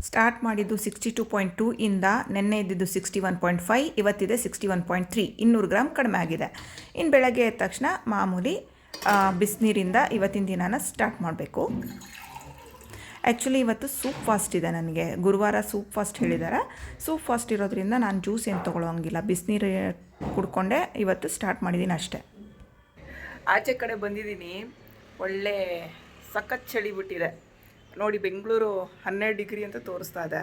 Start ಮಾಡಿದ್ದು 62.2 ಇಂದ ನೆನ್ನೆ ಇದ್ದಿದ್ದು 61.5, ಇವತ್ತಿದೆ 61.3, 200 ಗ್ರಾಮ್ ಕಡಿಮೆ ಆಗಿದೆ. ಇನ್ನು ಬೆಳಗ್ಗೆ ಎದ್ದ ತಕ್ಷಣ ಮಾಮೂಲಿ ಬಿಸಿನೀರಿಂದ ಇವತ್ತಿನ ದಿನಾನ ಸ್ಟಾರ್ಟ್ ಮಾಡಬೇಕು. ಆ್ಯಕ್ಚುಲಿ ಇವತ್ತು ಸೂಪ್ ಫಾಸ್ಟ್ ಇದೆ ನನಗೆ. ಗುರುವಾರ ಸೂಪ್ ಫಾಸ್ಟ್ ಹೇಳಿದ್ದಾರೆ. ಸೂಪ್ ಫಾಸ್ಟ್ ಇರೋದ್ರಿಂದ ನಾನು ಜ್ಯೂಸ್ ಏನು ತೊಗೊಳ್ಳೋಂಗಿಲ್ಲ, ಬಿಸಿನೀರು ಕುಡ್ಕೊಂಡೆ ಇವತ್ತು ಸ್ಟಾರ್ಟ್ ಮಾಡಿದ್ದೀನಿ ಅಷ್ಟೇ. ಆಚೆ ಕಡೆ ಬಂದಿದ್ದೀನಿ, ಒಳ್ಳೆ ಸಖತ್ ಚಳಿ ಬಿಟ್ಟಿದೆ ನೋಡಿ. ಬೆಂಗಳೂರು 12 ಡಿಗ್ರಿ ಅಂತ ತೋರಿಸ್ತಾ ಇದೆ.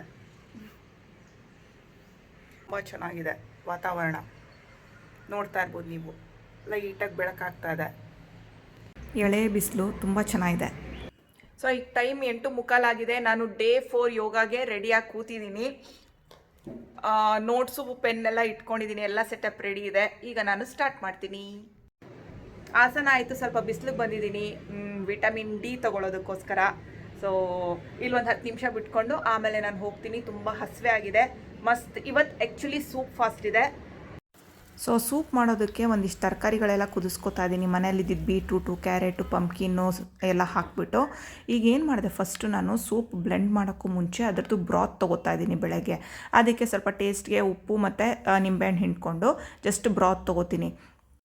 ತುಂಬ ಚೆನ್ನಾಗಿದೆ ವಾತಾವರಣ, ನೋಡ್ತಾ ಇರ್ಬೋದು ನೀವು. ಲೈಟಾಗಿ ಬೆಳಕಾಗ್ತಾ ಇದೆ, ಎಳೆ ಬಿಸಿಲು ತುಂಬ ಚೆನ್ನಾಗಿದೆ. ಸೊ ಈಗ ಟೈಮ್ 8:45 ನಾನು ಡೇ 4 ಯೋಗಾಗೆ ರೆಡಿಯಾಗಿ ಕೂತಿದ್ದೀನಿ. ನೋಟ್ಸು ಪೆನ್ನೆಲ್ಲ ಇಟ್ಕೊಂಡಿದ್ದೀನಿ, ಎಲ್ಲ ಸೆಟಪ್ ರೆಡಿ ಇದೆ. ಈಗ ನಾನು ಸ್ಟಾರ್ಟ್ ಮಾಡ್ತೀನಿ. ಆಸನ ಆಯಿತು, ಸ್ವಲ್ಪ ಬಿಸಿಲಿಗೆ ಬಂದಿದ್ದೀನಿ ವಿಟಮಿನ್ ಡಿ ತೊಗೊಳೋದಕ್ಕೋಸ್ಕರ. ಸೊ ಇಲ್ಲೊಂದು 10 ನಿಮಿಷ ಬಿಟ್ಕೊಂಡು ಆಮೇಲೆ ನಾನು ಹೋಗ್ತೀನಿ. ತುಂಬ ಹಸಿವೆ ಆಗಿದೆ, ಮಸ್ತ್. ಇವತ್ತು ಆ್ಯಕ್ಚುಲಿ ಸೂಪ್ ಫಾಸ್ಟ್ ಇದೆ. ಸೊ ಸೂಪ್ ಮಾಡೋದಕ್ಕೆ ಒಂದಿಷ್ಟು ತರಕಾರಿಗಳೆಲ್ಲ ಕುದಿಸ್ಕೊತಾ ಇದ್ದೀನಿ. ಮನೇಲಿದ್ದಿದ್ದು ಬೀಟ್ರೂಟು, ಕ್ಯಾರೆಟು, ಪಂಪ್ಕಿನ್ನು ಎಲ್ಲ ಹಾಕ್ಬಿಟ್ಟು. ಈಗ ಏನು ಮಾಡಿದೆ, ಫಸ್ಟು ನಾನು ಸೂಪ್ ಬ್ಲೆಂಡ್ ಮಾಡೋಕ್ಕೂ ಮುಂಚೆ ಅದರದ್ದು ಬ್ರಾತ್ ತೊಗೋತಾ ಇದ್ದೀನಿ ಬೆಳಗ್ಗೆ. ಅದಕ್ಕೆ ಸ್ವಲ್ಪ ಟೇಸ್ಟ್ಗೆ ಉಪ್ಪು ಮತ್ತು ನಿಂಬೆಹಣ್ಣು ಹಿಂಡ್ಕೊಂಡು ಜಸ್ಟ್ ಬ್ರಾತ್ ತೊಗೋತೀನಿ.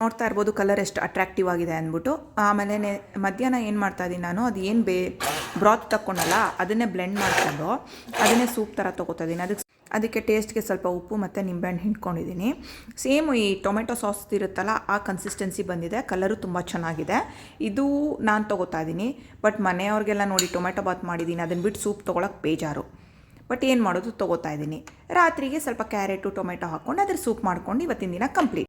ನೋಡ್ತಾ ಇರ್ಬೋದು ಕಲರ್ ಎಷ್ಟು ಅಟ್ರಾಕ್ಟಿವ್ ಆಗಿದೆ ಅಂದ್ಬಿಟ್ಟು. ಆಮೇಲೆ ಮಧ್ಯಾಹ್ನ ಏನು ಮಾಡ್ತಾಯಿದ್ದೀನಿ ನಾನು, ಅದು ಏನು ಬ್ರಾತ್ ತಗೊಂಡಲ್ಲ ಅದನ್ನೇ ಬ್ಲೆಂಡ್ ಮಾಡಿಕೊಂಡು ಅದನ್ನೇ ಸೂಪ್ ಥರ ತೊಗೋತಾ ಇದ್ದೀನಿ. ಅದಕ್ಕೆ ಟೇಸ್ಟ್ಗೆ ಸ್ವಲ್ಪ ಉಪ್ಪು ಮತ್ತು ನಿಂಬೆಹಣ್ಣು ಹಿಂಡ್ಕೊಂಡಿದ್ದೀನಿ. ಸೇಮ್ ಈ ಟೊಮೆಟೊ ಸಾಸ್ ಇರುತ್ತಲ್ಲ ಆ ಕನ್ಸಿಸ್ಟೆನ್ಸಿ ಬಂದಿದೆ. ಕಲರು ತುಂಬ ಚೆನ್ನಾಗಿದೆ. ಇದು ನಾನು ತೊಗೋತಾ ಇದ್ದೀನಿ. ಬಟ್ ಮನೆಯವ್ರಿಗೆಲ್ಲ ನೋಡಿ ಟೊಮೆಟೊ ಬಾತ್ ಮಾಡಿದ್ದೀನಿ, ಅದನ್ನು ಬಿಟ್ಟು ಸೂಪ್ ತೊಗೊಳಕ್ಕೆ ಬೇಜಾರು. ಬಟ್ ಏನು ಮಾಡೋದು, ತೊಗೋತಾ ಇದ್ದೀನಿ. ರಾತ್ರಿಗೆ ಸ್ವಲ್ಪ ಕ್ಯಾರೆಟು ಟೊಮೆಟೊ ಹಾಕ್ಕೊಂಡು ಅದ್ರ ಸೂಪ್ ಮಾಡ್ಕೊಂಡು ಇವತ್ತಿನ ದಿನ ಕಂಪ್ಲೀಟ್.